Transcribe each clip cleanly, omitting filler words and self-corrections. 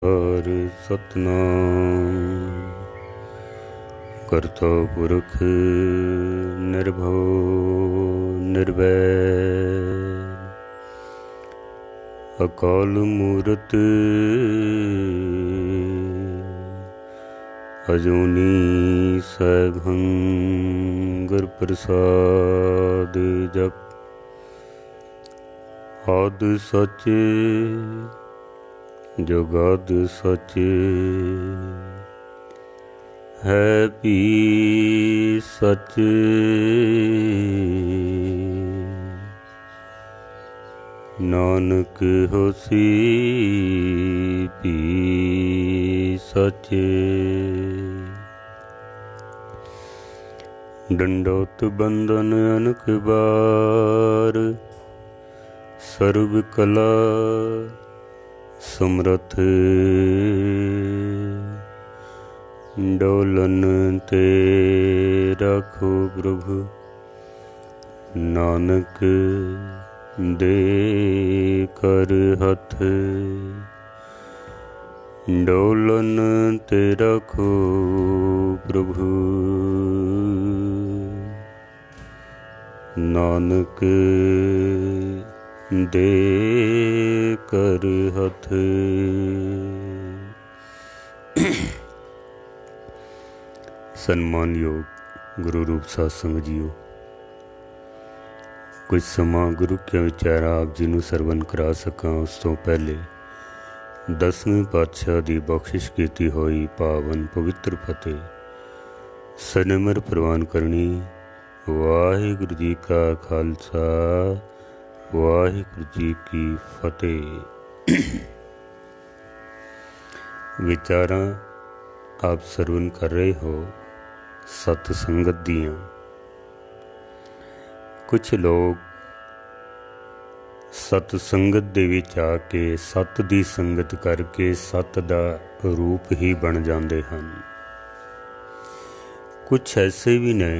और सतनाम करता पुरख निर्भव निर्वैर अकाल मूरत अजूनी सैभं गुर प्रसाद जप आद सच जुगाद सच है भी सच नानक होसी भी सच। दंडोत बंधन अनक बार सर्व कला समरथ डोलन ते रखो प्रभु नानक दे कर हथ डोलन ते रखो प्रभु नानक दे कर हथ। सन्मानयोग गुरु रूप साध संगत जीओ, कुछ समा गुरु के विचारा आप जी नूं सरवण करा सकां उस तो पहले 10वें पातशाह दी बख्शिश कीती होई पावन पवित्र फतेह सनिमर प्रवान करनी। वाहिगुरु जी का खालसा वाहिगुरु जी की फतेह। विचारां आप सरवण कर रहे हो सत संगत दियां। कुछ लोग सत संगत दे विच आके सत दी संगत करके सत दा रूप ही बन जाते हैं। कुछ ऐसे भी ने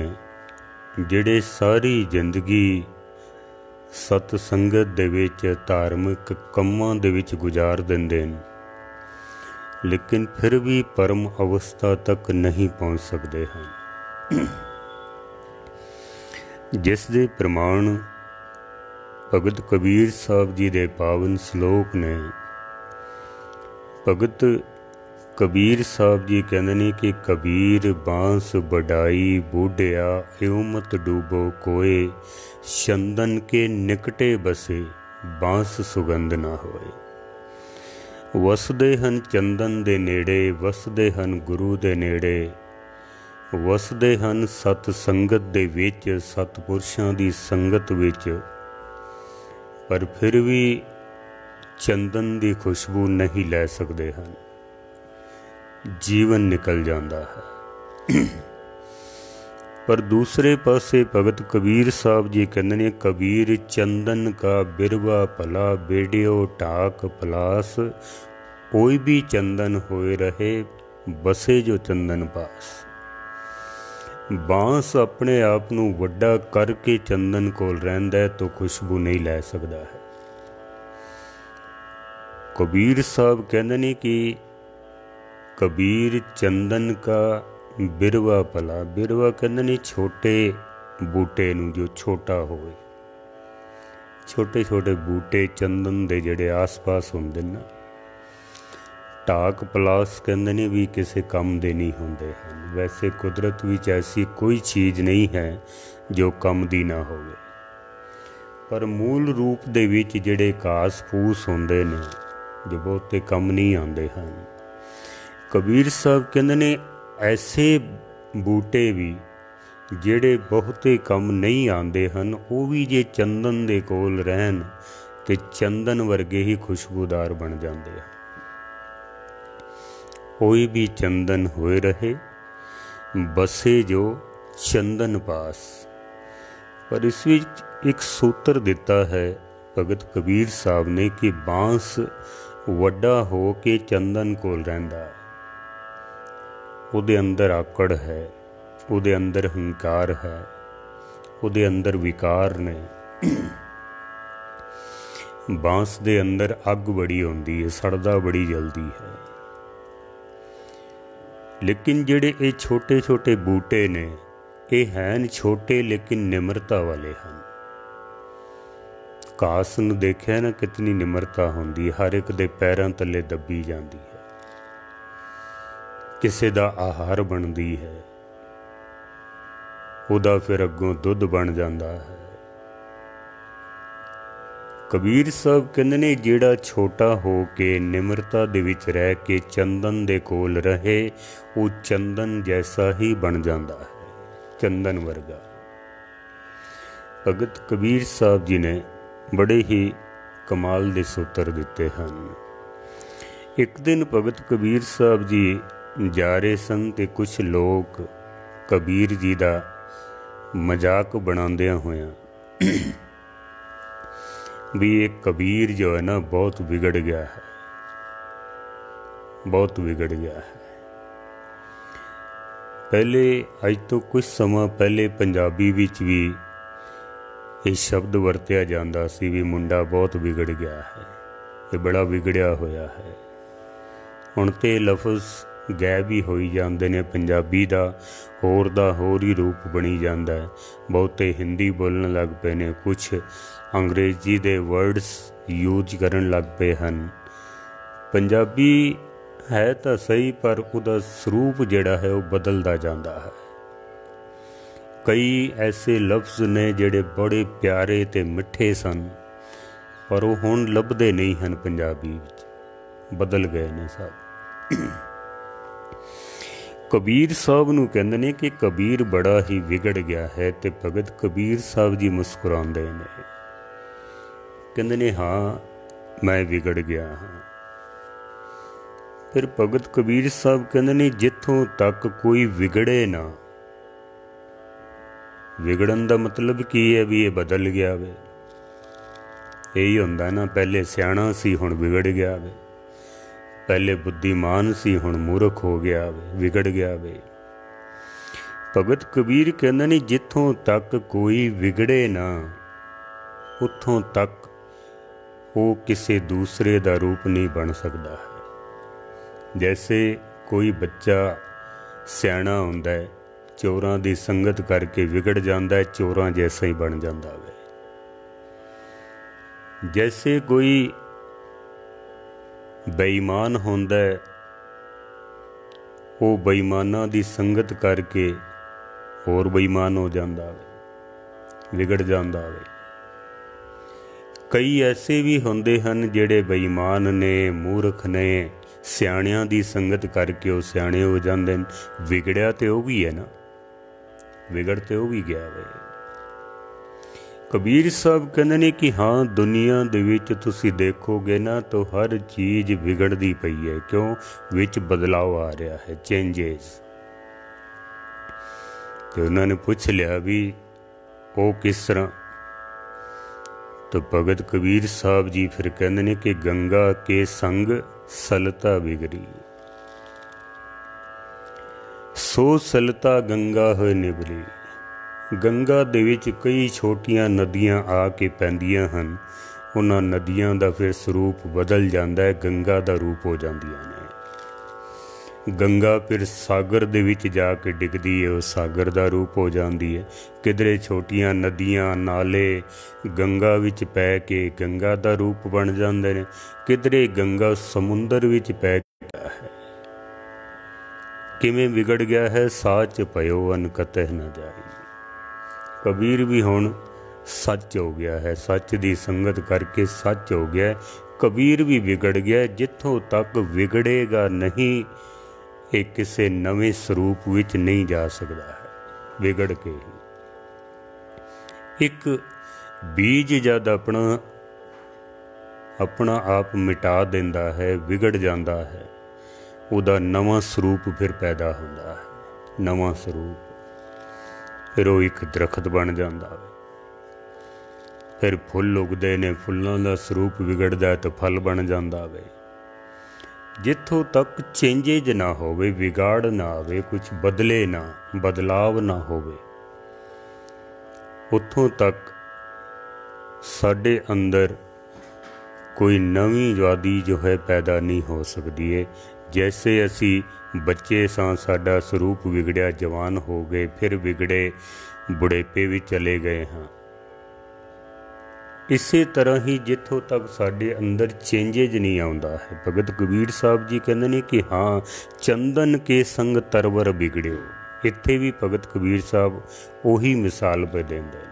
जिहड़े सारी जिंदगी सत संगत दे विच धार्मिक कम्मां दे विच गुजार दिंदे ने, लेकिन फिर भी परम अवस्था तक नहीं पहुँच सकते हैं। जिस दे प्रमाण भगत कबीर साहब जी दे पावन श्लोक ने। भगत कबीर साहब जी कहते हैं कि कबीर बांस बढ़ाई बूढ़िया एवं मत डूबो कोए चंदन के निकटे बसे बांस सुगंध ना होए। वसदे हन चंदन दे नेड़े वसदे हन गुरु दे नेड़े वसदे हन सत संगत दे विच सतपुरुषां दी संगत विच, पर फिर भी चंदन दी खुशबू नहीं लै सकते हैं। जीवन निकल जाता है। पर दूसरे पासे भगत कबीर साहब जी कहते हैं कबीर चंदन का बिरवा भला बेड़ियो ढाक पलास कोई भी चंदन होए रहे बसे जो चंदन पास। बांस अपने आप नूं वड्डा करके चंदन कोल रहिंदा है तो खुशबू नहीं लै सकता है। कबीर साहब कहते हैं कि कबीर चंदन का बिरवा भला, बिरवा कहते नहीं छोटे बूटे नूं जो छोटा होए। छोटे छोटे बूटे चंदन दे जिहड़े आस पास होंदे ना, ढाक पलास कहते ने भी किसी काम दे नहीं होंदे हैं। वैसे कुदरत विच ऐसी कोई चीज़ नहीं है जो कम दी ना होवे, पर मूल रूप दे विच जिहड़े घास फूस होंदे ने जो बहुते कम नहीं आते हैं। कबीर साहब कहते ने ऐसे बूटे भी जिहड़े बहुते कम नहीं आते हैं वो भी जे चंदन दे कोल रहन ते चंदन वर्गे ही खुशबूदार बन जाते हैं। कोई भी चंदन होए रहे बसे जो चंदन पास। पर इस विच एक सूत्र दिता है भगत कबीर साहब ने कि बांस वड्डा हो के चंदन कोल रहिंदा, उहदे अंदर आकड़ है, उहदे अंदर हंकार है, उहदे अंदर विकार ने। बांस दे अंदर अग बड़ी होंदी है, सड़दा बड़ी जल्दी है। लेकिन ਜਿਹੜੇ ਇਹ ਛੋਟੇ ਛੋਟੇ ਬੂਟੇ ਨੇ ਇਹ ਹਨ ਛੋਟੇ ਲੇਕਿਨ ਨਿਮਰਤਾ ਵਾਲੇ ਹਨ। ਘਾਸ ਨੂੰ ਦੇਖਿਆ ਨਾ ਕਿਤਨੀ ਨਿਮਰਤਾ ਹੁੰਦੀ ਹੈ, ਹਰ ਇੱਕ ਦੇ ਪੈਰਾਂ ਥੱਲੇ ਦੱਬੀ ਜਾਂਦੀ ਹੈ, ਕਿਸੇ ਦਾ ਆਹਾਰ ਬਣਦੀ ਹੈ, ਉਹਦਾ ਫਿਰ ਅੱਗੋਂ ਦੁੱਧ ਬਣ ਜਾਂਦਾ ਹੈ। ਕਬੀਰ ਸਾਹਿਬ ਕਹਿੰਦੇ ਨੇ ਜਿਹੜਾ ਛੋਟਾ ਹੋ ਕੇ ਨਿਮਰਤਾ ਦੇ ਵਿੱਚ ਰਹਿ ਕੇ ਚੰਦਨ ਦੇ ਕੋਲ ਰਹੇ ਉਹ ਚੰਦਨ ਜੈਸਾ ਹੀ ਬਣ ਜਾਂਦਾ ਹੈ, ਚੰਦਨ ਵਰਗਾ। ਭਗਤ ਕਬੀਰ ਸਾਹਿਬ ਜੀ ਨੇ ਬੜੇ ਹੀ ਕਮਾਲ ਦੇ ਸੂਤਰ ਦਿੱਤੇ ਹਨ। ਇੱਕ ਦਿਨ ਭਗਤ ਕਬੀਰ ਸਾਹਿਬ ਜੀ ਜਾ ਰਹੇ ਸਨ ਤੇ ਕੁਛ ਲੋਕ ਕਬੀਰ ਜੀ ਦਾ ਮਜ਼ਾਕ ਬਣਾਉਂਦਿਆਂ ਹੋਇਆਂ भी एक कबीर जो है ना बहुत बिगड़ गया है, बहुत बिगड़ गया है। पहले अज तो कुछ समा पहले पंजाबी विच भी ये शब्द वरत्या जाता सी भी मुंडा बहुत बिगड़ गया है, ये बड़ा बिगड़िया होया है। हुण ते लफज गैब ही होई जाते ने, पंजाबी दा होर ही रूप बनी जाता है। बहुते हिंदी बोलण लग पे ने, कुछ अंग्रेजी दे वर्ड्स यूज करन लग पे हैं। पंजाबी है तो सही पर उहदा स्वरूप जिहड़ा है वह बदलदा जाता है। कई ऐसे लफ्ज़ ने जिहड़े बड़े प्यारे ते मिठे सन पर वो हुण लभदे नहीं हैं, पंजाबी विच बदल गए ने सब। कबीर साहब नूं कहंदे ने कि कबीर बड़ा ही विगड़ गया है, ते भगत कबीर साहब जी मुस्कुरांदे ने, कहंदे ने हाँ मैं विगड़ गया हाँ। फिर भगत कबीर साहब कहंदे ने जिथों तक कोई विगड़े ना, विगड़न दा मतलब की है भी ये बदल गया वे, यही हुंदा ना, पहले सियाणा सी हुण विगड़ गया वे, पहले बुद्धिमान सी हुण मूर्ख हो गया वे, विगड़ गया वे। भगत कबीर कहंदे ने जिथों तक कोई विगड़े ना उत्थों तक वो किसी दूसरे का रूप नहीं बन सकता है। जैसे कोई बच्चा सियाणा हुंदा है, चोरां दी संगत करके विगड़ जाता है, चोरां जैसा ही बन जाता है। जैसे कोई बेईमान हुंदा है, वो बेईमानां दी संगत करके होर बेईमान हो जाता है, विगड़ जाता है। कई ऐसे भी होंदे हन जिहड़े बेईमान ने, मूर्ख ने, सियाणियां दी संगत करके वो सियाणे हो जाते हैं। विगड़िया तो वह भी है ना, विगड़ तो वह भी गया वे। कबीर साहब कहते हैं कि हाँ दुनिया दे विच तुसीं देखोगे ना तो हर चीज़ विगड़दी पई है, क्यों विच बदलाव आ रहा है, चेंजेस। तो उन्होंने पूछ लिया भी वो किस तरह, तो भगत कबीर साहब जी फिर कहते हैं कि गंगा के संग सलता बिगड़ी, सो सलता गंगा होए निबली। गंगा दे विच कई छोटियां नदियां आके पैंदियां हन, उन्हां नदियां दा फिर स्वरूप बदल जाता है, गंगा दा रूप हो जांदियां ने। गंगा फिर सागर दे विच जाके डिगदी है, वो सागर दा रूप हो जाती है। किधरे छोटियां नदियां नाले गंगा विच पै के गंगा दा रूप बन जाते हैं, किधरे गंगा समुंदर विच पै गया है। किवें बिगड़ गया है, साच पयो अन कतह न जाई। कबीर भी हुण सच हो गया है, सच दी संगत करके सच हो गया है। कबीर भी बिगड़ गया, जिथों तक विगड़ेगा नहीं ये किसी नवे स्वरूप विच नहीं जा सकता है, विगड़ के ही। एक बीज जद अपना अपना आप मिटा देंदा है, बिगड़ जाता है, उहदा नवा स्वरूप फिर पैदा होता है, नवा स्वरूप। फिर वो एक दरखत बन जाता है, फिर फुल उगते ने, फुलों का स्वरूप बिगड़ता है तो फल बन जाता है। जिथों तक चेंजेज ना होवे, विगाड़ ना आवे, कुछ बदले ना, बदलाव ना होवे, उत्थों तक साडे अंदर कोई नवी आज़ादी जो है पैदा नहीं हो सकती है। जैसे असी बच्चे सां, साडा स्वरूप विगड़िया, जवान हो गए, फिर विगड़े बुढ़ेपे भी चले गए हाँ। इसे तरह ही जिथों तक साडे अंदर चेंजेज नहीं आउंदा है। भगत कबीर साहब जी कहते ने कि हाँ, चंदन के संग तरवर बिगड़ियो। इत्थे भी भगत कबीर साहब उही मिसाल पे देंदे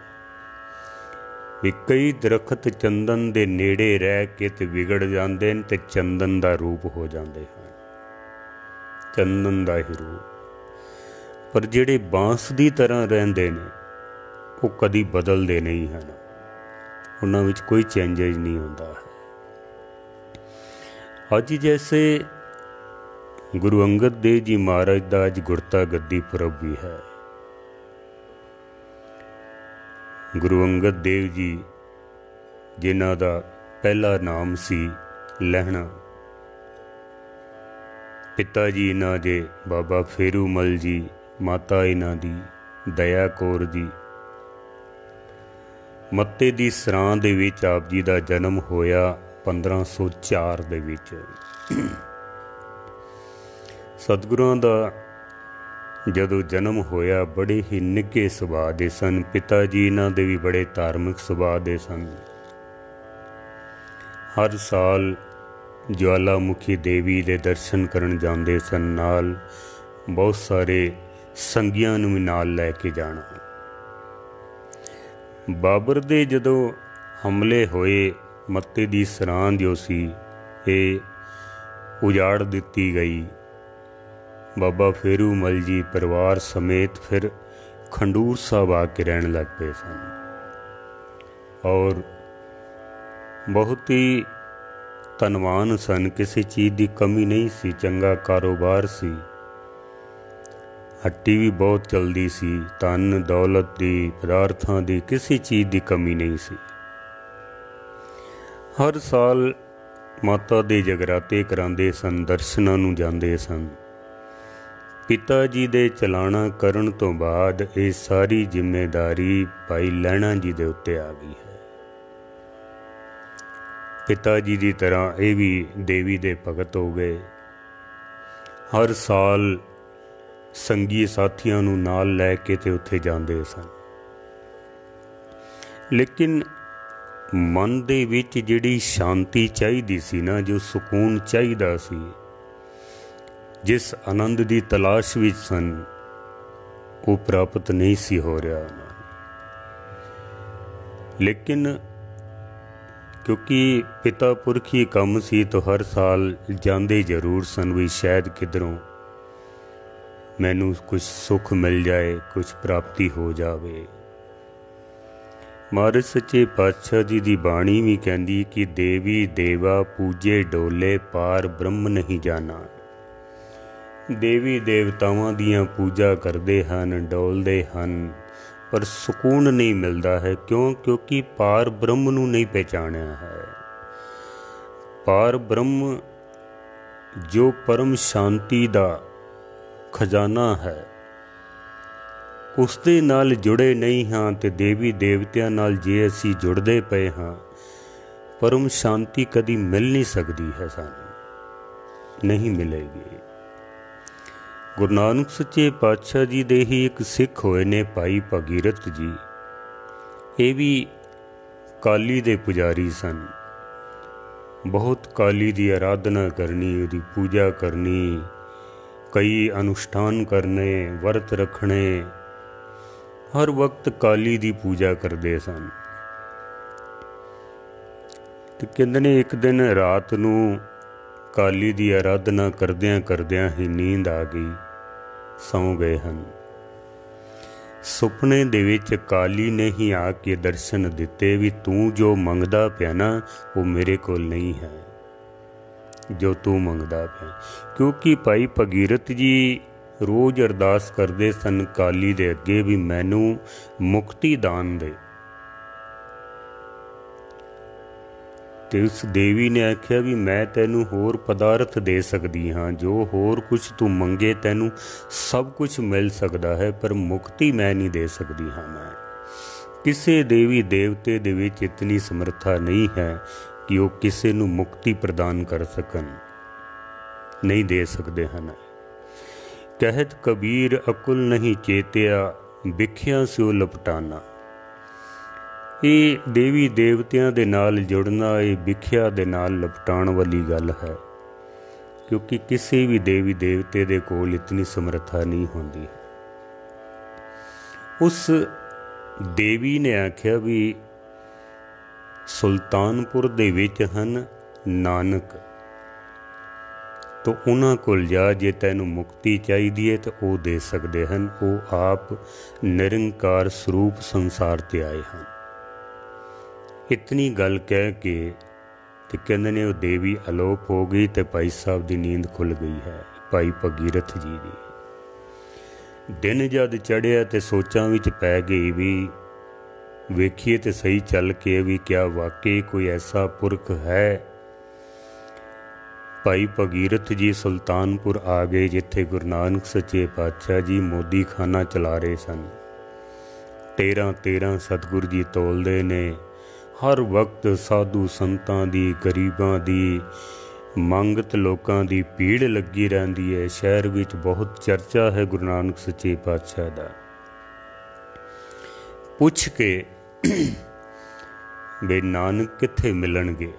भी कई दरखत चंदन दे नेड़े रह के ते विगड़ जाते हैं ते चंदन दा रूप हो जाते हैं, चंदन दा ही रूप। पर जिहड़े बांस दी तरह रहिंदे ने वो कदी बदलते नहीं हैं, उन्हां विच कोई चेंजेज नहीं होंदा है। अज जैसे गुरु अंगद देव जी महाराज दा अज गुरता गद्दी पुरब भी है। गुरु अंगद देव जी जिन्हां दा पहला नाम सी लहणा, पिता जी इन्हां दे बाबा फेरू मल जी, माता इन्हां दी दया कौर जी। मत्ते दी सरां दे विच आप जी दा जन्म होया 1504 दे विच। सतगुरां दा जदों जन्म होया बड़े ही निके सुभाअ दे सन। पिता जी इन्हां दे भी बड़े धार्मिक सुभाअ दे सन। हर साल ज्वालामुखी देवी दे दर्शन करन जांदे सन, नाल बहुत सारे संगियां नूं भी नाल लैके जाना। बाबर दे जदों हमले होए, मत्ते दी सरां जो सी ये उजाड़ दित्ती गई। बाबा फेरू मल जी परिवार समेत फिर खंडूर साहब आके रहन लग पे सन और बहुत ही धनवान सन, किसी चीज़ की कमी नहीं सी, चंगा कारोबार सी, हट्टी भी बहुत चलती सी, धन दौलत की पदार्थां की किसी चीज़ की कमी नहीं सी। हर साल माता दे जगराते करांदे सन, दर्शनां नूं जांदे सन। पिता जी दे चलाना करन तो बाद ये सारी जिम्मेदारी भाई लहणा जी दे उत्ते आ गई है। पिता जी की तरह ये भी देवी दे भगत हो गए। हर साल संगी साथियां नूं नाल लैके ते उत्थे जांदे सन। लेकिन मन दे विच जिहड़ी शांति चाहिदी सी ना, जो सुकून चाहिदा सी, जिस आनंद की तलाश विच सन, वो प्राप्त नहीं सी हो रहा। लेकिन क्योंकि पिता पुरखी कम सी तो हर साल जांदे जरूर सन भी शायद किधरों मैनू कुछ सुख मिल जाए, कुछ प्राप्ति हो जावे। महाराज सच्चे पातशाह जी की बाणी भी कहती कि देवी देवा पूजे डोले, पार ब्रह्म नहीं जाना। देवी देवतावां दियां पूजा करते हैं, डोलते हैं, पर सुकून नहीं मिलता है। क्यों? क्योंकि पार ब्रह्म नूं नहीं पहचानिया है। पार ब्रह्म जो परम शांति दा खजाना है, उसदे नाल जुड़े नहीं हाँ ते देवी देवतियां नाल जे असी जुड़दे पे हाँ, परम शांति कदी मिल नहीं सकती है, सानू नहीं मिलेगी। गुरु नानक सच्चे पातशाह जी दे ही एक सिख होए ने भाई भगीरथ जी। ये भी काली दे पुजारी सन। बहुत काली दी आराधना करनी, उहदी पूजा करनी, कई अनुष्ठान करने, वर्त रखने, हर वक्त काली दी पूजा करते सन। ते कहंदे ने एक दिन रात नूं काली दी आराधना करदियां करदियां ही नींद आ गई, सौ गए हैं। सुपने दे विच काली ने ही आके दर्शन दिते भी तू जो मंगदा पिया ना वो मेरे कोल नहीं है, जो तू मंगदा पिया। क्योंकि भाई भगीरथ जी रोज़ अरदास करते सन काली दे अगे भी मैनू मुक्ति दान दे। ते उस देवी ने आख्या भी मैं तैनू होर पदार्थ दे सकती हाँ, जो होर कुछ तू मंगे तैनू सब कुछ मिल सकता है, पर मुक्ति मैं नहीं दे सकती हाँ। मैं किसी देवी देवते दे विच इतनी समर्था नहीं है कि वो किसी नू मुक्ति प्रदान कर सकन। नहीं दे सकते हैं। कहत कबीर अकुल नहीं चेतिया, विख्या स्यो लपटाना। ये देवी देवतियां दे नाल जुड़ना, ये विख्या दे नाल लपटाण वाली गल है, क्योंकि किसी भी देवी देवते दे कोल इतनी समर्था नहीं होंदी। उस देवी ने आख्या भी सुल्तानपुर दे विच हन नानक, तो उन्हां कोल जा, जे तैनूं मुक्ति चाहिदी है तो वो दे सकते हैं। वो आप निरंकार स्वरूप संसार ते आए हैं। इतनी गल कह के ते कहंदे ने वो देवी अलोप हो गई ते भाई साहब की नींद खुल गई है, भाई भगीरथ जी की। दिन जद चढ़िया तो सोचां विच पै गई भी वेखिए तो सही चल के भी क्या वाकई कोई ऐसा पुरख है। भाई भगीरथ जी सुल्तानपुर आ गए, जिथे गुरु नानक सच्चे पातशाह जी मोदी खाना चला रहे सन। 13 सतगुरु जी तोलते ने, हर वक्त साधु संतां दी, गरीबां दी, मंगत लोकां दी भीड़ लगी रहंदी है। शहर विच बहुत चर्चा है गुरु नानक सच्चे पातशाह दा। पुछ के बे नानक कित्थे मिलणगे,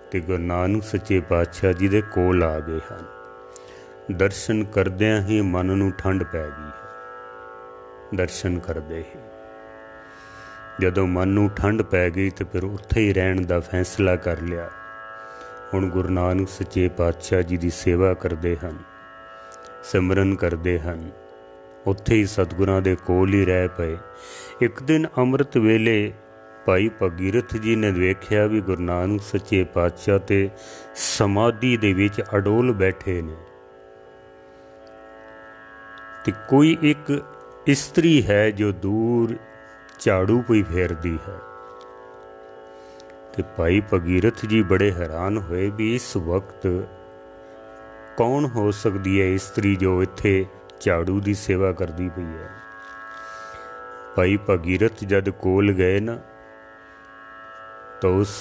ते गुरु नानक सच्चे पातशाह जी दे कोल आ गए हैं। दर्शन करदियां ही मन नूं ठंड पै गई है। दर्शन करदे ही जदों मन नूं ठंड पै गई तो फिर उत्थे ही रहण दा फैसला कर लिया। हुण गुरु नानक सच्चे पातशाह जी की सेवा करते हैं, सिमरन करते हैं, उत्थे ही सतगुरां दे कोल ही रह पे। एक दिन अमृत वेले भाई भगीरथ जी ने वेख्या भी गुरु नानक सच्चे पातशाह ते समाधि दे विच अडोल बैठे ने, ते कोई एक इस्त्री है जो दूर झाड़ू पई फेरदी है। ते भाई भगीरथ जी बड़े हैरान हुए भी इस वक्त कौन हो सकती है इस्त्री जो इत्थे झाड़ू की सेवा करती पई है। भाई भगीरथ जद कोल गए ना, तो उस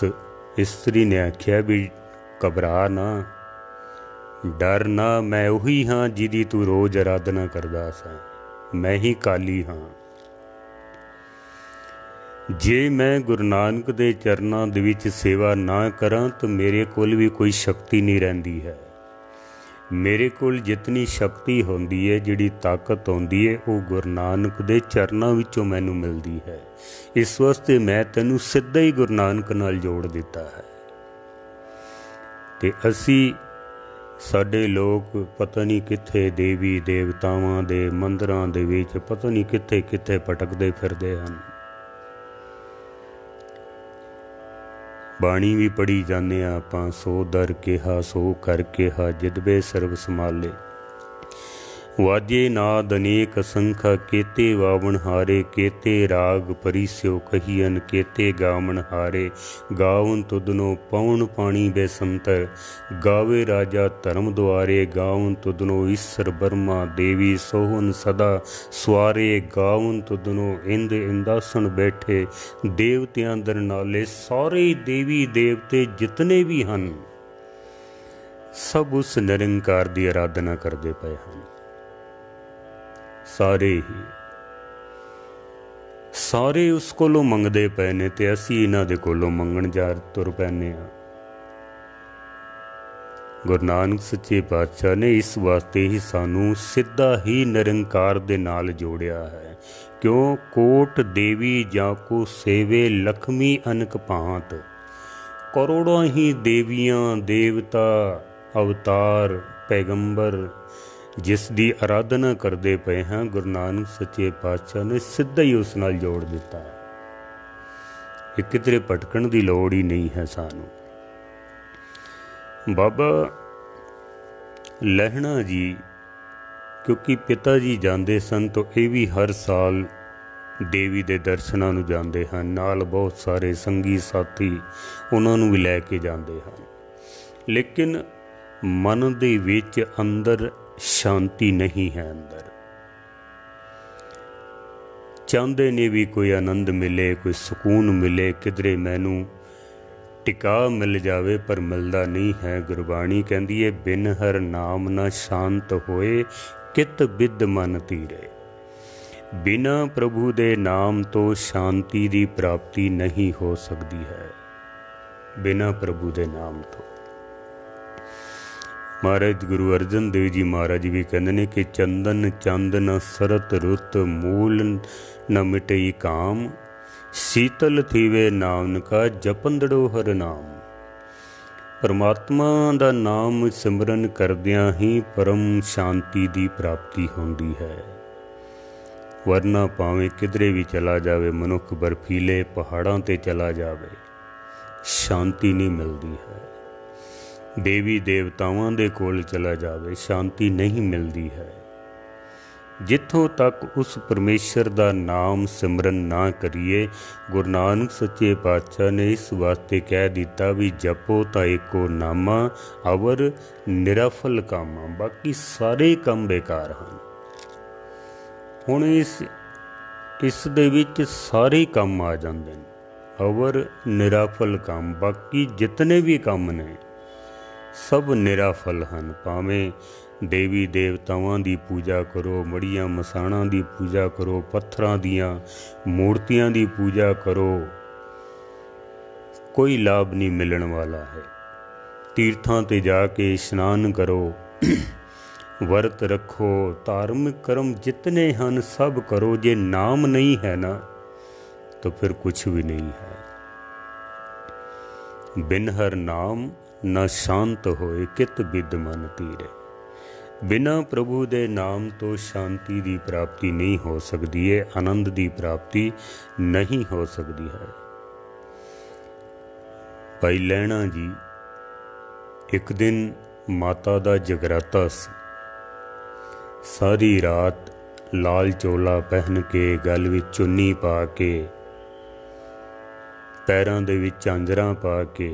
इस्त्री ने आख्या भी घबरा ना, डर ना, मैं उही हाँ जिदी तू रोज आराधना करदा सा, मैं ही काली हाँ। जे मैं गुरु नानक दे चरनां दे विच सेवा ना करां तो मेरे कोल भी कोई शक्ति नहीं रहिंदी है। मेरे कोल जितनी शक्ति होंदी है, जिहड़ी ताकत होंदी है, वो गुरु नानक दे चरनां विचों मैनूं मिलदी है। इस वास्ते मैं तैनूं सिद्धा ही गुरु नानक नाल जोड़ दिता है। ते असी साडे लोग पता नहीं कित्थे देवी देवतावां दे मंदिरां दे विच पता नहीं कित्थे कित्थे भटकदे फिरदे हन। बाणी भी पढ़ी जाने आपां, सो दर केहा सो कर केहा, जिदबे सर्व संभाले। वाजे नाद अनेक असंख्य, केते वावण हारे, केते राग परिस्यो कहियन, केते गावण हारे। गावन तुदनो पवन पाणी बेसंतर, गावे राजा धर्म द्वारे। गावन तुदनो ईश्वर ब्रह्मा देवी, सोहन सदा स्वारे। गावन तुदनो इंद इंदासन बैठे, देवतियां दर नाले। सारे देवी देवते जितने भी हैं सब उस निरंकार की आराधना करते पे हैं। सारे उस कोलों मंगते पे ने, ते असी इन्हां दे कोलों मंगण जा तुर पैने आ। गुरु नानक सच्चे पातशाह ने इस वास्ते ही सानू सीधा ही निरंकार दे नाल जोड़िया है। क्यों? कोट देवी जाको सेवे, लक्ष्मी अनक भांत। करोड़ों ही देवियां देवता अवतार पैगंबर जिसकी आराधना करते पे हैं, गुरु नानक सच्चे पातशाह ने सीधा ही उस नाल जोड़ दिता है। ये किधरे भटकण की लोड़ ही नहीं है सानू। बाबा लहणा जी क्योंकि पिता जी जाते सन तो ये भी हर साल देवी के दर्शनां नूं जाते हैं, नाल बहुत सारे संगी साथी उन्होंने भी लैके जाते हैं। लेकिन मन दे विच अंदर शांति नहीं है। अंदर चाहते ने भी कोई आनंद मिले, कोई सुकून मिले, किधरे मैनू टिका मिल जावे पर मिलदा नहीं है। गुरबाणी कहती है बिन हर नाम न शांत होए, कित बिद मन तीरे। बिना प्रभु दे नाम तो शांति दी प्राप्ति नहीं हो सकती है। बिना प्रभु दे नाम तो। महाराज गुरु अर्जन देव जी महाराज भी कहते हैं कि चंदन चंद न सरत रुत, मूल न मिटई काम, शीतल थीवे नानका जपंदड़ो हर नाम। परमात्मा दा नाम सिमरन करदियां ही परम शांति दी प्राप्ति होंदी है। वरना भावें किधरे भी चला जावे, मनुख बर्फीले पहाड़ां ते चला जावे, शांति नहीं मिलती है। देवी देवतावां दे कोल चला जावे, शांति नहीं मिलती है। जिथों तक उस परमेश्वर दा नाम सिमरन ना करिए, गुरु नानक सच्चे पातशाह ने इस वास्ते कह दिता भी जपो ता एको नामा, अवर निराफल कामा। बाकी सारे काम बेकार हैं। हुण इस दे विच सारे काम आ जांदे ने, अवर निराफल काम। बाकी जितने भी काम ने सब निराफल हैं। भावें देवी देवतावां दी पूजा करो, मड़ियां मसाणां दी पूजा करो, पत्थरां दियां मूर्तियां दी पूजा करो, कोई लाभ नहीं मिलण वाला है। तीर्थां ते जाके स्नान करो, वर्त रखो, धार्मिक कर्म जितने हैं सब करो, जे नाम नहीं है ना तो फिर कुछ भी नहीं है। बिन हर नाम न शांत होए, कित बिद मन तीरे। बिना प्रभु दे नाम तो शांति की प्राप्ति नहीं हो सकती है, आनंद की प्राप्ति नहीं हो सकती है। भाई लैणा जी एक दिन माता दा जगराता सी। सारी रात लाल चोला पहन के, गल विच चुन्नी पा के, पैरां दे विच झांजरां पा के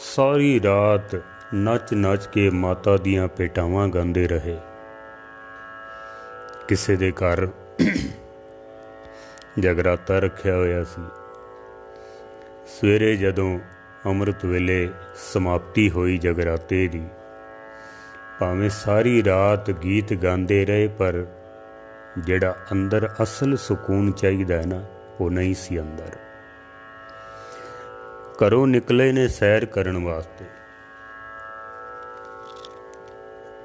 सारी रात नच नच के माता दियां पेटावां गांदे रहे। किसे दे घर जगराता रखिया होया सी। सवेरे जदों अमृत वेले समाप्ति होई जगराते दी, भावें सारी रात गीत गांदे रहे पर जिहड़ा अंदर असल सुकून चाहिदा है ना, वो नहीं सी अंदर। घरों निकले ने सैर करन वास्ते।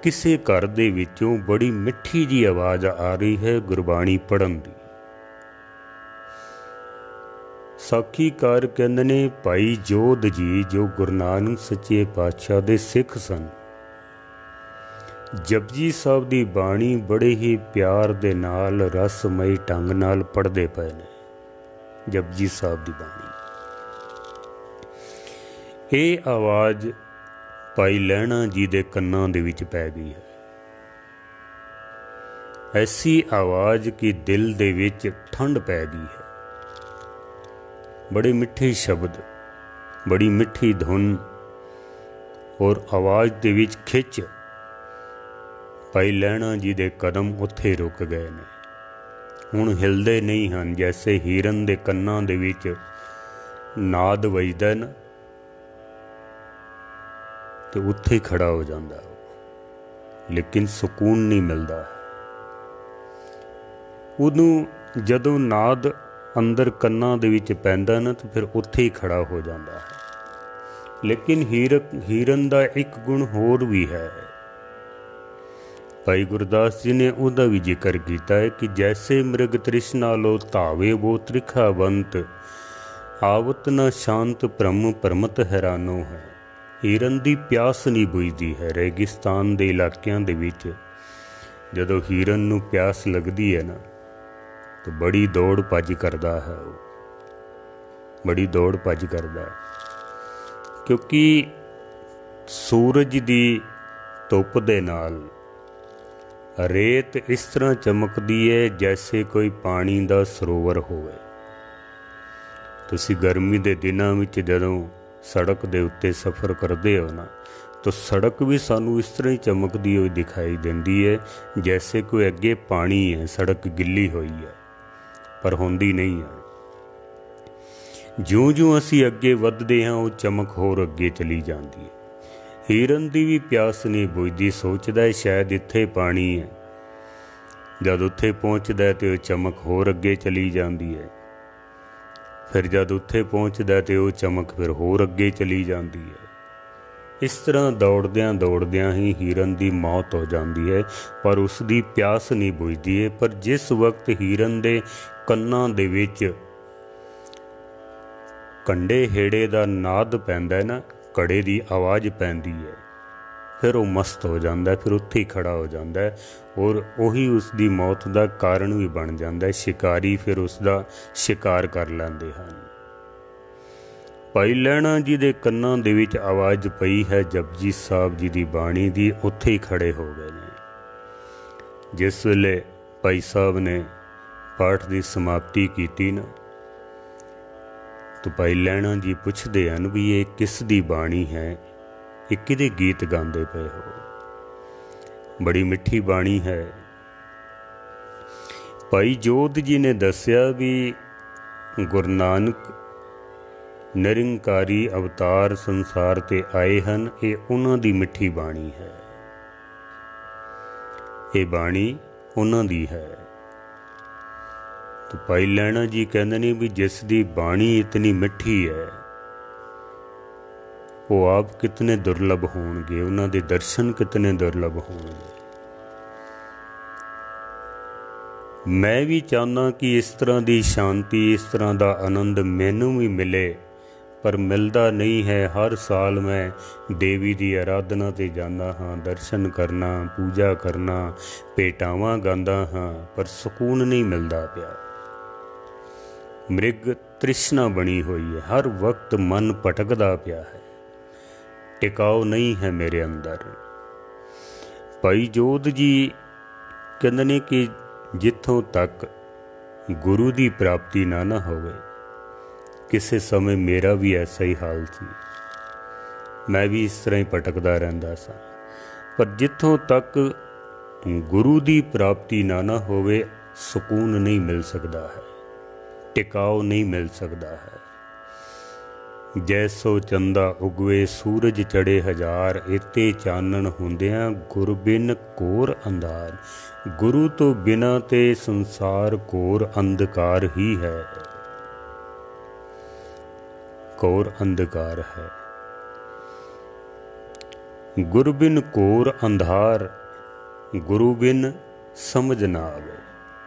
किसी घर दे विचों बड़ी मिठी जी आवाज़ आ रही है गुरबाणी पढ़न दी। साखीकार कहंदे ने भाई जोध जी जो गुरु नानक सच्चे पातशाह दे सिख सन, जपजी साहब दी बाणी बड़े ही प्यार दे नाल रसमई ढंग नाल पढ़दे पए ने। जपजी साहब दी बाणी ਇਹ आवाज़ भाई लैणा जी दे कन्नां दे विच पै गई है। ऐसी आवाज़ कि दिल दे विच ठंड पै गई है। बड़े मिठे शब्द, बड़ी मिठी धुन और आवाज़ दे विच खिच। भाई लैणा जी दे कदम उत्थे रुक गए ने, हुण हिलदे नहीं हन। जैसे हीरन दे कन्नां दे विच नाद वजदा ना, तो उत्थे खड़ा हो जाता, लेकिन सुकून नहीं मिलता। उदों जदों नाद अंदर कन्नां दे विच पैंदा ना, तो फिर उत्थे ही खड़ा हो जाता है। लेकिन हीरन दा एक गुण होर भी है। भाई गुरदास जी ने उहदा भी जिक्र किया है कि जैसे मृग तृष्णा लो धावे वो त्रिखावंत, आवत न शांत भ्रम भ्रमत हैरानो है। हीरन दी प्यास नहीं बुझदी है। रेगिस्तान दे इलाकिਆਂ ਦੇ ਵਿੱਚ ਜਦੋਂ ਹੀਰਨ ਨੂੰ प्यास लगदी है ना, तो बड़ी दौड़ भज करदा है। वो बड़ी दौड़ भज करदा है, क्योंकि सूरज दी धुप दे नाल रेत इस तरह चमकदी है जैसे कोई पानी दा सरोवर होवे। तुसी गर्मी दे दिनां विच जदों सड़क दे उत्ते सफ़र करते हो ना, तो सड़क भी सानू इस तरह ही चमकती हुई दिखाई देती है जैसे कोई अगे पानी है, सड़क गिली हुई है पर होंदी नहीं है। ਜਿਉਂ ਜਿਉਂ ਅਸੀਂ ਅੱਗੇ ਵੱਧਦੇ ਹਾਂ ਉਹ ਚਮਕ ਹੋਰ ਅੱਗੇ ਚਲੀ ਜਾਂਦੀ ਹੈ। ਹੀਰਨ ਦੀ ਵੀ ਪਿਆਸ ਨਹੀਂ ਬੁਝਦੀ, ਸੋਚਦਾ ਹੈ ਸ਼ਾਇਦ ਇੱਥੇ ਪਾਣੀ ਹੈ। ਜਦ ਉੱਥੇ ਪਹੁੰਚਦਾ ਹੈ ਤੇ ਉਹ ਚਮਕ ਹੋਰ ਅੱਗੇ ਚਲੀ ਜਾਂਦੀ ਹੈ। ਫਿਰ ਜਦ ਉੱਥੇ ਪਹੁੰਚਦਾ ਹੈ ਤੇ ਉਹ ਚਮਕ ਫਿਰ ਹੋਰ ਅੱਗੇ ਚਲੀ ਜਾਂਦੀ ਹੈ। ਇਸ ਤਰ੍ਹਾਂ ਦੌੜਦਿਆਂ ਦੌੜਦਿਆਂ ਹੀ ਹੀਰਨ ਦੀ ਮੌਤ ਹੋ ਜਾਂਦੀ ਹੈ, ਪਰ ਉਸ ਦੀ ਪਿਆਸ ਨਹੀਂ ਬੁਝਦੀ ਹੈ। ਪਰ ਜਿਸ ਵਕਤ ਹੀਰਨ ਦੇ ਕੰਨਾਂ ਦੇ ਵਿੱਚ ਕੰਡੇ ਹੇੜੇ ਦਾ ਨਾਦ ਪੈਂਦਾ ਹੈ ਨਾ, ਘੜੇ ਦੀ ਆਵਾਜ਼ ਪੈਂਦੀ ਹੈ, ਫਿਰ ਉਹ ਮਸਤ ਹੋ ਜਾਂਦਾ, ਫਿਰ ਉੱਥੇ ਹੀ ਖੜਾ ਹੋ ਜਾਂਦਾ ਹੈ ਔਰ ਉਹੀ ਉਸ ਦੀ ਮੌਤ ਦਾ ਕਾਰਨ ਵੀ ਬਣ ਜਾਂਦਾ ਹੈ। ਸ਼ਿਕਾਰੀ ਫਿਰ ਉਸ ਦਾ ਸ਼ਿਕਾਰ ਕਰ ਲੈਂਦੇ ਹਨ। ਭਾਈ ਲਹਿਣਾ ਜੀ ਦੇ ਕੰਨਾਂ ਦੇ ਵਿੱਚ ਆਵਾਜ਼ ਪਈ ਹੈ ਜਪਜੀ ਸਾਹਿਬ ਜੀ ਦੀ ਬਾਣੀ ਦੀ, ਉੱਥੇ ਹੀ ਖੜੇ ਹੋ ਗਏ ਨੇ। ਜਿਸ ਵੇਲੇ ਭਾਈ ਸਾਹਿਬ ਨੇ ਪਾਠ ਦੀ ਸਮਾਪਤੀ ਕੀਤੀ ਨਾ, ਤਾਂ ਭਾਈ ਲਹਿਣਾ ਜੀ ਪੁੱਛਦੇ ਹਨ ਵੀ ਇਹ ਕਿਸ ਦੀ ਬਾਣੀ ਹੈ, ਇਹ ਕਿਹਦੇ ਗੀਤ ਗਾਉਂਦੇ ਪਏ ਹੋ? ਬੜੀ ਮਿੱਠੀ ਬਾਣੀ ਹੈ। ਭਾਈ ਜੋਧ ਜੀ ਨੇ ਦੱਸਿਆ ਵੀ ਗੁਰੂ ਨਾਨਕ ਨਿਰੰਕਾਰੀ ਅਵਤਾਰ ਸੰਸਾਰ ਤੇ ਆਏ ਹਨ, ਇਹ ਉਹਨਾਂ ਦੀ ਮਿੱਠੀ ਬਾਣੀ ਹੈ, ਇਹ ਬਾਣੀ ਉਹਨਾਂ ਦੀ ਹੈ। ਤਾਂ ਭਾਈ ਲਹਿਣਾ ਜੀ ਕਹਿੰਦੇ ਨੇ ਵੀ ਜਿਸ ਦੀ ਬਾਣੀ ਇਤਨੀ ਮਿੱਠੀ ਹੈ ਉਹ ਆਪ ਕਿਤਨੇ ਦੁਰਲਭ ਹੋਣਗੇ, ਉਹਨਾਂ ਦੇ ਦਰਸ਼ਨ ਕਿਤਨੇ ਦੁਰਲਭ ਹੋਣਗੇ। ਮੈਂ ਵੀ ਚਾਹੁੰਦਾ ਕਿ ਇਸ ਤਰ੍ਹਾਂ ਦੀ ਸ਼ਾਂਤੀ, ਇਸ ਤਰ੍ਹਾਂ ਦਾ ਆਨੰਦ ਮੈਨੂੰ ਵੀ ਮਿਲੇ, ਪਰ ਮਿਲਦਾ ਨਹੀਂ ਹੈ। ਹਰ ਸਾਲ ਮੈਂ ਦੇਵੀ ਦੀ ਆਰਾਧਨਾ 'ਤੇ ਜਾਂਦਾ ਹਾਂ, ਦਰਸ਼ਨ ਕਰਨਾ, ਪੂਜਾ ਕਰਨਾ, ਭੇਟਾਵਾਂ ਗਾਉਂਦਾ ਹਾਂ, ਪਰ ਸਕੂਨ ਨਹੀਂ ਮਿਲਦਾ ਪਿਆ। ਮ੍ਰਿਗ ਤ੍ਰਿਸ਼ਨਾ ਬਣੀ ਹੋਈ ਹੈ, ਹਰ ਵਕਤ ਮਨ ਭਟਕਦਾ ਪਿਆ ਹੈ, ਟਿਕਾਓ ਨਹੀਂ ਹੈ ਮੇਰੇ ਅੰਦਰ। ਭਾਈ ਜੋਧ ਜੀ ਕਹਿੰਦੇ ਨੇ ਕਿ ਜਿੱਥੋਂ ਤੱਕ ਗੁਰੂ ਦੀ ਪ੍ਰਾਪਤੀ ਨਾ ਹੋਵੇ, ਕਿਸੇ ਸਮੇਂ ਮੇਰਾ ਵੀ ਐਸਾ ਹੀ ਹਾਲ ਸੀ, ਮੈਂ ਵੀ ਇਸ ਤਰ੍ਹਾਂ ਹੀ ਭਟਕਦਾ ਰਹਿੰਦਾ ਸਾਂ। ਪਰ ਜਿੱਥੋਂ ਤੱਕ ਗੁਰੂ ਦੀ ਪ੍ਰਾਪਤੀ ਨਾ ਹੋਵੇ, ਸਕੂਨ ਨਹੀਂ ਮਿਲ ਸਕਦਾ ਹੈ, ਟਿਕਾਓ ਨਹੀਂ ਮਿਲ ਸਕਦਾ ਹੈ। ਜੈਸੋ ਚੰਦਾ ਉਗਵੇ ਸੂਰਜ ਚੜੇ ਹਜ਼ਾਰ, ਇਤੇ ਚਾਨਣ ਹੁੰਦਿਆਂ ਗੁਰ ਬਿਨ ਘੋਰ ਅੰਧਾਰ। ਗੁਰੂ ਤੋਂ ਬਿਨਾਂ ਤੇ ਸੰਸਾਰ ਘੋਰ ਅੰਧਕਾਰ ਹੀ ਹੈ, ਘੋਰ ਅੰਧਕਾਰ ਹੈ। ਗੁਰ ਬਿਨ ਘੋਰ ਅੰਧਾਰ, ਗੁਰੂ ਬਿਨ ਸਮਝ ਨਾ ਆਵੇ।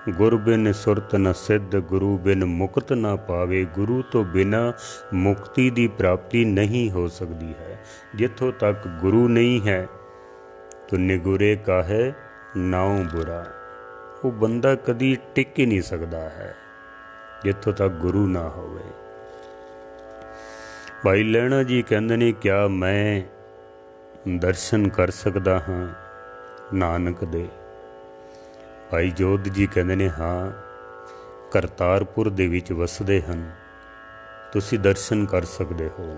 ਗੁਰ ਬਿਨ ਸੁਰਤ ਨ ਸਿੱਧ, ਗੁਰੂ ਬਿਨ ਮੁਕਤ ਨਾ ਪਾਵੇ। ਗੁਰੂ ਤੋਂ ਬਿਨਾਂ ਮੁਕਤੀ ਦੀ ਪ੍ਰਾਪਤੀ ਨਹੀਂ ਹੋ ਸਕਦੀ ਹੈ। ਜਿੱਥੋਂ ਤੱਕ ਗੁਰੂ ਨਹੀਂ ਹੈ ਤੋ ਨਿਗੁਰੇ ਕਾਹੇ ਨਾਉ ਬੁਰਾ, ਉਹ ਬੰਦਾ ਕਦੀ ਟਿਕ ਹੀ ਨਹੀਂ ਸਕਦਾ ਹੈ ਜਿੱਥੋਂ ਤੱਕ ਗੁਰੂ ਨਾ ਹੋਵੇ। ਭਾਈ ਲਹਿਣਾ ਜੀ ਕਹਿੰਦੇ ਨੇ, ਕਿਆ ਮੈਂ ਦਰਸ਼ਨ ਕਰ ਸਕਦਾ ਹਾਂ ਨਾਨਕ ਦੇ? ਭਾਈ ਜੋਧ ਜੀ ਕਹਿੰਦੇ ਨੇ, ਹਾਂ, ਕਰਤਾਰਪੁਰ ਦੇ ਵਿੱਚ ਵਸਦੇ ਹਨ, ਤੁਸੀਂ ਦਰਸ਼ਨ ਕਰ ਸਕਦੇ ਹੋ।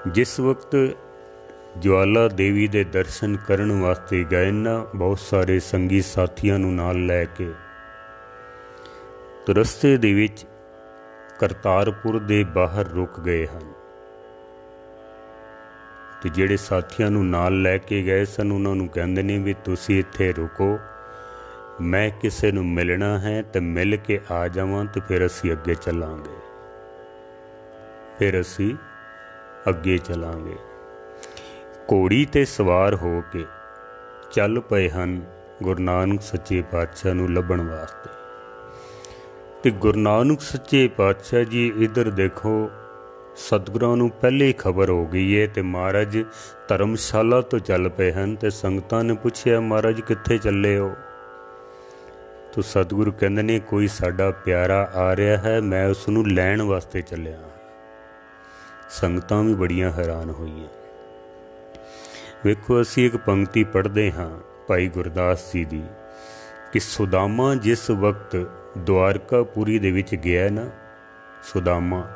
ਜਿਸ ਵਕਤ ਜਵਾਲਾ ਦੇਵੀ ਦੇ ਦਰਸ਼ਨ ਕਰਨ ਵਾਸਤੇ ਗਏ ਨਾ, ਬਹੁਤ ਸਾਰੇ ਸੰਗੀ ਸਾਥੀਆਂ ਨੂੰ ਨਾਲ ਲੈ ਕੇ, ਤਾਂ ਰਸਤੇ ਦੇ ਵਿੱਚ ਕਰਤਾਰਪੁਰ ਦੇ ਬਾਹਰ ਰੁਕ ਗਏ ਹਨ। ਤੇ ਜਿਹੜੇ ਸਾਥੀਆਂ ਨੂੰ ਨਾਲ ਲੈ ਕੇ ਗਏ ਸਨ, ਉਹਨਾਂ ਨੂੰ ਕਹਿੰਦੇ ਨੇ ਵੀ ਤੁਸੀਂ ਇੱਥੇ ਰੁਕੋ, ਮੈਂ ਕਿਸੇ ਨੂੰ ਮਿਲਣਾ ਹੈ ਤੇ ਮਿਲ ਕੇ ਆ ਜਾਵਾਂ ਤੇ ਫਿਰ ਅਸੀਂ ਅੱਗੇ ਚੱਲਾਂਗੇ, ਫਿਰ ਅਸੀਂ ਅੱਗੇ ਚੱਲਾਂਗੇ। ਘੋੜੀ ਤੇ ਸਵਾਰ ਹੋ ਕੇ ਚੱਲ ਪਏ ਹਨ ਗੁਰੂ ਨਾਨਕ ਸੱਚੇ ਪਾਤਸ਼ਾਹ ਨੂੰ ਲੱਭਣ ਵਾਸਤੇ। ਤੇ ਗੁਰੂ ਨਾਨਕ ਸੱਚੇ ਪਾਤਸ਼ਾਹ ਜੀ ਇੱਧਰ ਦੇਖੋ, ਸਤਿਗੁਰਾਂ ਨੂੰ ਪਹਿਲੇ ਹੀ ਖਬਰ ਹੋ ਗਈ ਹੈ ਤੇ ਮਹਾਰਾਜ ਧਰਮਸ਼ਾਲਾ ਤੋਂ ਚੱਲ ਪਏ ਹਨ। ਤੇ ਸੰਗਤਾਂ ਨੇ ਪੁੱਛਿਆ, ਮਹਾਰਾਜ ਕਿੱਥੇ ਚੱਲੇ ਹੋ? ਤੋ ਸਤਿਗੁਰੂ ਕਹਿੰਦੇ ਨੇ, ਕੋਈ ਸਾਡਾ ਪਿਆਰਾ ਆ ਰਿਹਾ ਹੈ, ਮੈਂ ਉਸ ਨੂੰ ਲੈਣ ਵਾਸਤੇ ਚੱਲਿਆ। ਸੰਗਤਾਂ ਵੀ ਬੜੀਆਂ ਹੈਰਾਨ ਹੋਈਆਂ। ਵੇਖੋ, ਅਸੀਂ ਇੱਕ ਪੰਕਤੀ ਪੜ੍ਹਦੇ ਹਾਂ ਭਾਈ ਗੁਰਦਾਸ ਜੀ ਦੀ, ਕਿ ਸੁਦਾਮਾ ਜਿਸ ਵਕਤ ਦੁਆਰਕਾਪੁਰੀ ਦੇ ਵਿੱਚ ਗਿਆ ਨਾ, ਸੁਦਾਮਾ,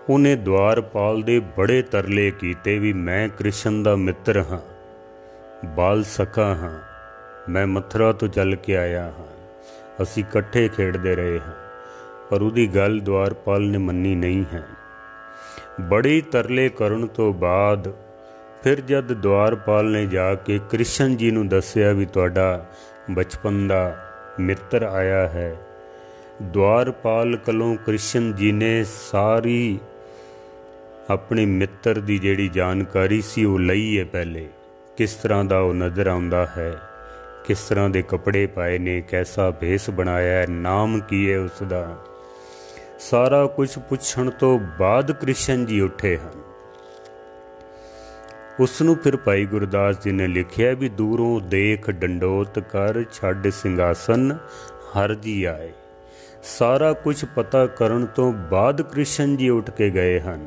ਉਹਨੇ ਦੁਆਰਪਾਲ ਦੇ ਬੜੇ ਤਰਲੇ ਕੀਤੇ ਵੀ ਮੈਂ ਕ੍ਰਿਸ਼ਨ ਦਾ ਮਿੱਤਰ ਹਾਂ, ਬਾਲ ਸਕਾ ਹਾਂ, ਮੈਂ ਮਥੁਰਾ ਤੋਂ ਚੱਲ ਕੇ ਆਇਆ ਹਾਂ, ਅਸੀਂ ਇਕੱਠੇ ਖੇਡਦੇ ਰਹੇ ਹਾਂ, पर उहदी गल द्वारपाल ने मन्नी नहीं है। बड़े तरले करन तो बाद फिर जद द्वारपाल ने जाके कृष्ण जी नूं दस्सिया भी तुहाडा बचपन दा मित्र आया है, द्वारपाल कलों कृष्ण जी ने सारी अपने मित्र दी जिहड़ी जानकारी सी वो लई है। पहले किस तरह दा वो नज़र आउंदा है, किस तरह दे कपड़े पाए ने, कैसा भेस बनाया है, नाम की है उसका, सारा कुछ पुछण तो बाद कृष्ण जी उठे हैं। उसनूं फिर भाई गुरदास जी ने लिखिया भी दूरों देख डंडोत कर छड़ सिंघासन हर जी आए। सारा कुछ पता करन तो बाद कृष्ण जी उठ के गए हैं,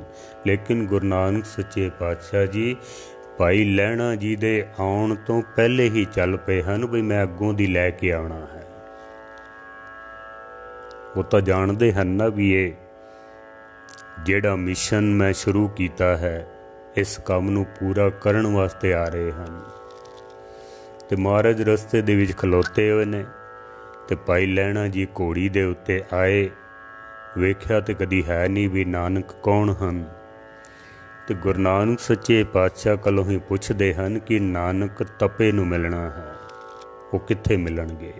लेकिन गुरु नानक सच्चे पातशाह जी भाई लहणा जी दे आउण तो पहले ही चल पे हैं भी मैं अगों दी लैके आना है। वो तो जानते हैं ना भी ये जेड़ा मिशन मैं शुरू किया है इस काम नूं पूरा करन वास्ते आ रहे हैं। ते महाराज रस्ते दे विच खलोते हुए ने ते भाई लहणा जी घोड़ी दे उत्ते आए, वेख्या ते कदी है नहीं भी नानक कौन हन। ते गुरु नानक सच्चे पातशाह कोलों ही पुछदे हन कि नानक तपे नूं मिलना है, वो कित्थे मिलणगे।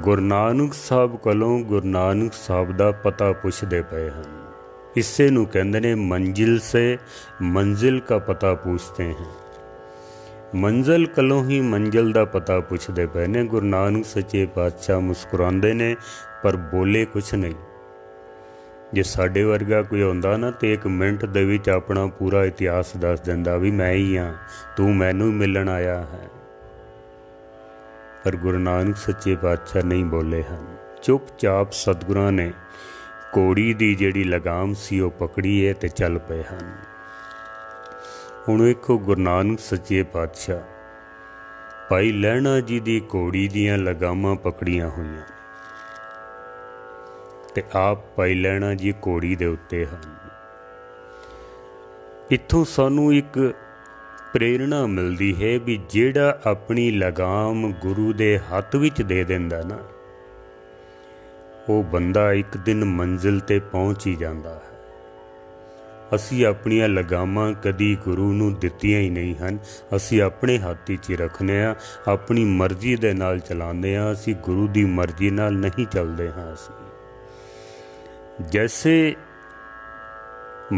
गुरु नानक साहब कोलों गुरु नानक साहब दा पता पुछदे पे हन। इसे नूं कहंदे ने मंजिल से मंजिल का पता पूछते हैं। मंजिल कलों ही मंजिल दा पता पुछदे पे ने। गुरु नानक सच्चे पातशाह मुस्कुरांदे ने पर बोले कुछ नहीं। जे साडे वर्गा कोई आउंदा ना तो एक मिनट दे विच अपना पूरा इतिहास दस दिंदा भी मैं ही हाँ, तू मैनू मिलन आया है। पर गुरु नानक सच्चे पातशाह नहीं बोले हैं। चुपचाप सतगुरां ने घोड़ी दी जिहड़ी लगाम सी वो पकड़ी है ते चल पे हैं। हुण वेखो गुरु नानक सच्चे पातशाह भाई लहणा जी दी घोड़ी दियां लगामां पकड़ियां होईयां ते आप भाई लहणा जी घोड़ी दे उत्ते हैं। इत्थों सानू एक प्रेरणा मिलती है भी जेड़ा अपनी लगाम गुरु दे हथ विच दे दिंदा ना वो बंदा एक दिन मंजिल ते पहुँच ही जाता है। असी अपनियां लगामां कदी गुरु नूं दित्तियां ही नहीं हैं। असी अपने हाथ च रखने आ, अपनी मर्जी दे नाल चलाने आ, असी गुरु दी मर्जी नाल नहीं चलते हाँ। असी जैसे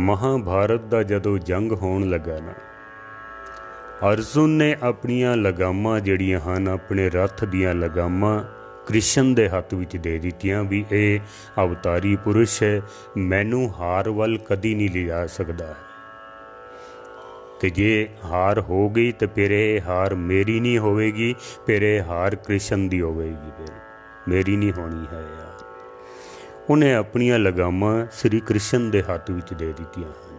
महाभारत दा जदों जंग होण लगा ना, अर्जुन ने अपनियां लगामां जिहड़ियां हन अपने रथ दियां लगामां कृष्ण दे हथ विच दे दित्तियां भी ये अवतारी पुरुष है, मैनू हार वल कदी नहीं लिजा सकदा है। ते जे हार हो गई तो फिर ये हार मेरी नहीं होवेगी, फिर ये हार कृष्ण दी होवेगी, फिर मेरी नहीं होनी है यार। उन्हें अपनियां लगामां श्री कृष्ण दे हथ विच दे दित्तियां हैं।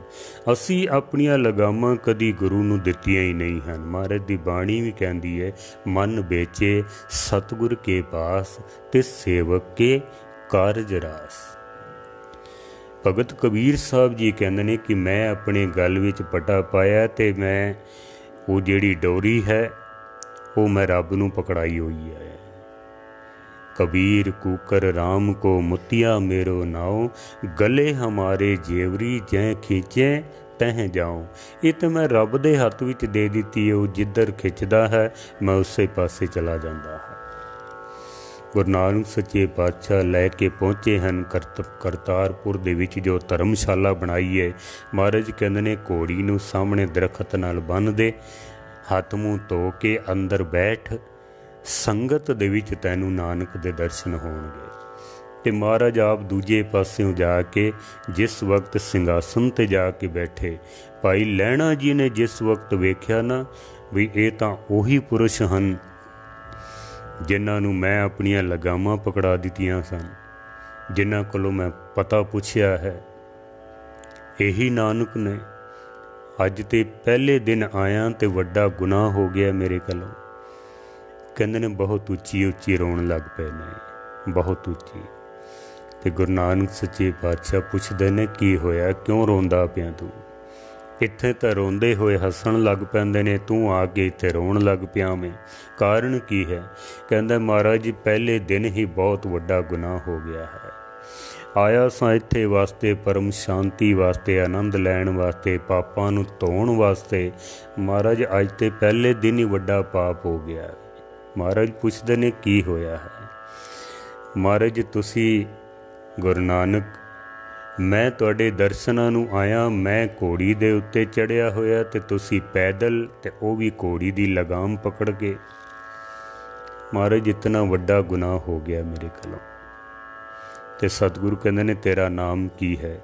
असी अपनियां लगामां कदी गुरु नूं दित्तियां ही नहीं हैं। महाराज दी बाणी भी कहंदी है मन बेचे सतगुर के पास ते सेवक के कारज रास। भगत कबीर साहब जी कहंदे ने कि मैं अपने गल विच पटा पाया ते मैं वो जिहड़ी डोरी है वो मैं रब नूं पकड़ाई हुई है। कबीर कूकर राम को मुतिया मेरो नाओ, गले हमारे जेवरी जै खींचे तह जाऊं। ये तो मैं रब दे हथ विच दे दित्ती है, वो जिधर खिंचदा है मैं उसे पासे चला जाता है। गुरु नानक सच्चे पातशाह लैके पहुँचे हैं करतारपुर दे विच जो धर्मशाला बनाई है। महाराज कहंदे ने घोड़ी नूं सामने दरखत नाल बन दे, हथ मूँह धो के अंदर बैठ, संगत दे विच तैनू नानक दे दर्शन होणगे। ते महाराज आप दूजे पास्यों जाके जिस वक्त सिंघासन ते जाके बैठे, भाई लहणा जी ने जिस वक्त वेख्या ना भी ये तां ओही पुरुष हन जिन्हां नूं मैं अपनियां लगामां पकड़ा दित्तियां सन, जिन्हां कोलों मैं पता पुछया है, यही नानक ने। अज ते पहले दिन आया ते वड्डा गुनाह हो गया मेरे कोलों। कहंदे ने बहुत उच्ची उच्ची रोण लग पे ने, बहुत उच्ची। ते गुरु नानक सच्चे पातशाह पुछदे ने की होया, क्यों रोंदा पिया तू? ਇੱਥੇ ਤਾਂ ਰੋਂਦੇ ਹੋਏ ਹੱਸਣ ਲੱਗ ਪੈਂਦੇ ਨੇ, ਤੂੰ ਆ ਕੇ ਇੱਥੇ ਰੋਣ ਲੱਗ ਪਿਆ ਮੈਂ। ਕਾਰਨ ਕੀ ਹੈ? ਕਹਿੰਦਾ ਮਹਾਰਾਜ ਜੀ ਪਹਿਲੇ ਦਿਨ ਹੀ ਬਹੁਤ ਵੱਡਾ ਗੁਨਾਹ ਹੋ ਗਿਆ ਹੈ। ਆਇਆ ਸਾਂ ਇੱਥੇ ਵਾਸਤੇ ਪਰਮ ਸ਼ਾਂਤੀ ਵਾਸਤੇ, ਆਨੰਦ ਲੈਣ ਵਾਸਤੇ, ਪਾਪਾਂ ਨੂੰ ਧੋਣ ਵਾਸਤੇ। ਮਹਾਰਾਜ ਅੱਜ ਤੇ ਪਹਿਲੇ ਦਿਨ ਹੀ ਵੱਡਾ ਪਾਪ ਹੋ ਗਿਆ। ਮਹਾਰਾਜ ਪੁੱਛਦੇ ਨੇ ਕੀ ਹੋਇਆ ਹੈ? ਮਹਾਰਾਜ ਤੁਸੀਂ ਗੁਰੂ ਨਾਨਕ, ਮੈਂ ਤੁਹਾਡੇ ਦਰਸ਼ਨਾਂ ਨੂੰ ਆਇਆ, ਮੈਂ ਘੋੜੀ ਦੇ ਉੱਤੇ ਚੜ੍ਹਿਆ ਹੋਇਆ ਤੇ ਤੁਸੀਂ ਪੈਦਲ, ਤੇ ਉਹ ਵੀ ਘੋੜੀ ਦੀ ਲਗਾਮ ਪਕੜ ਕੇ। ਮਹਾਰਾਜ ਇਤਨਾ ਵੱਡਾ ਗੁਨਾਹ ਹੋ ਗਿਆ ਮੇਰੇ ਕੋਲੋਂ। ਤੇ ਸਤਿਗੁਰੂ ਕਹਿੰਦੇ ਨੇ ਤੇਰਾ ਨਾਮ ਕੀ ਹੈ?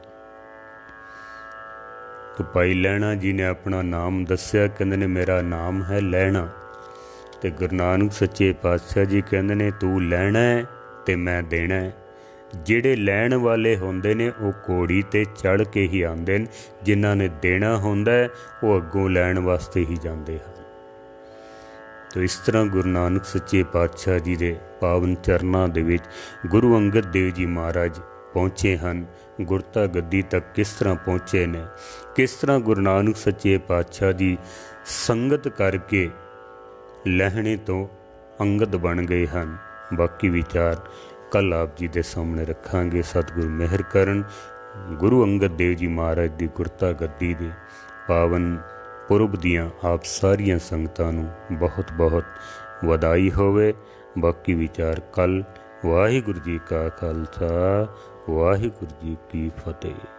ਤੇ ਭਾਈ ਲਹਿਣਾ ਜੀ ਨੇ ਆਪਣਾ ਨਾਮ ਦੱਸਿਆ, ਕਹਿੰਦੇ ਨੇ ਮੇਰਾ ਨਾਮ ਹੈ ਲਹਿਣਾ। ਤੇ ਗੁਰੂ ਨਾਨਕ ਸੱਚੇ ਪਾਤਸ਼ਾਹ ਜੀ ਕਹਿੰਦੇ ਨੇ ਤੂੰ ਲੈਣਾ ਹੈ ਤੇ ਮੈਂ ਦੇਣਾ ਹੈ। ਜਿਹੜੇ ਲੈਣ ਵਾਲੇ ਹੁੰਦੇ ਨੇ ਉਹ ਘੋੜੀ ਤੇ ਚੜ੍ਹ ਕੇ ਹੀ ਆਉਂਦੇ ਨੇ, ਜਿਨ੍ਹਾਂ ਨੇ ਦੇਣਾ ਹੁੰਦਾ ਉਹ ਅੱਗੋਂ ਲੈਣ ਵਾਸਤੇ ਹੀ ਜਾਂਦੇ ਹਨ। ਤੋ ਇਸ ਤਰ੍ਹਾਂ ਗੁਰੂ ਨਾਨਕ ਸੱਚੇ ਪਾਤਸ਼ਾਹ ਜੀ ਦੇ ਪਾਵਨ ਚਰਨਾਂ ਦੇ ਵਿੱਚ ਗੁਰੂ ਅੰਗਦ ਦੇਵ ਜੀ ਮਹਾਰਾਜ ਪਹੁੰਚੇ ਹਨ। ਗੁਰਤਾ ਗੱਦੀ ਤੱਕ ਕਿਸ ਤਰ੍ਹਾਂ ਪਹੁੰਚੇ ਨੇ, ਕਿਸ ਤਰ੍ਹਾਂ ਗੁਰੂ ਨਾਨਕ ਸੱਚੇ ਪਾਤਸ਼ਾਹ ਦੀ ਸੰਗਤ ਕਰਕੇ ਲਹਿਣੇ ਤੋਂ ਅੰਗਦ ਬਣ ਗਏ ਹਨ। ਬਾਕੀ ਵਿਚਾਰ ਕੱਲ੍ਹ ਆਪ ਜੀ ਦੇ ਸਾਹਮਣੇ ਰੱਖਾਂਗੇ। ਸਤਿਗੁਰੂ ਮਿਹਰ ਕਰਨ। ਗੁਰੂ ਅੰਗਦ ਦੇਵ ਜੀ ਮਹਾਰਾਜ ਦੀ ਗੁਰਤਾ ਗੱਦੀ ਦੇ ਪਾਵਨ ਪੁਰਬ ਦੀਆਂ ਆਪ ਸਾਰੀਆਂ ਸੰਗਤਾਂ ਨੂੰ ਬਹੁਤ ਬਹੁਤ ਵਧਾਈ ਹੋਵੇ। ਬਾਕੀ ਵਿਚਾਰ ਕੱਲ੍ਹ। ਵਾਹਿਗੁਰੂ ਜੀ ਕਾ ਖਾਲਸਾ, ਵਾਹਿਗੁਰੂ ਜੀ ਕੀ ਫਤਿਹ।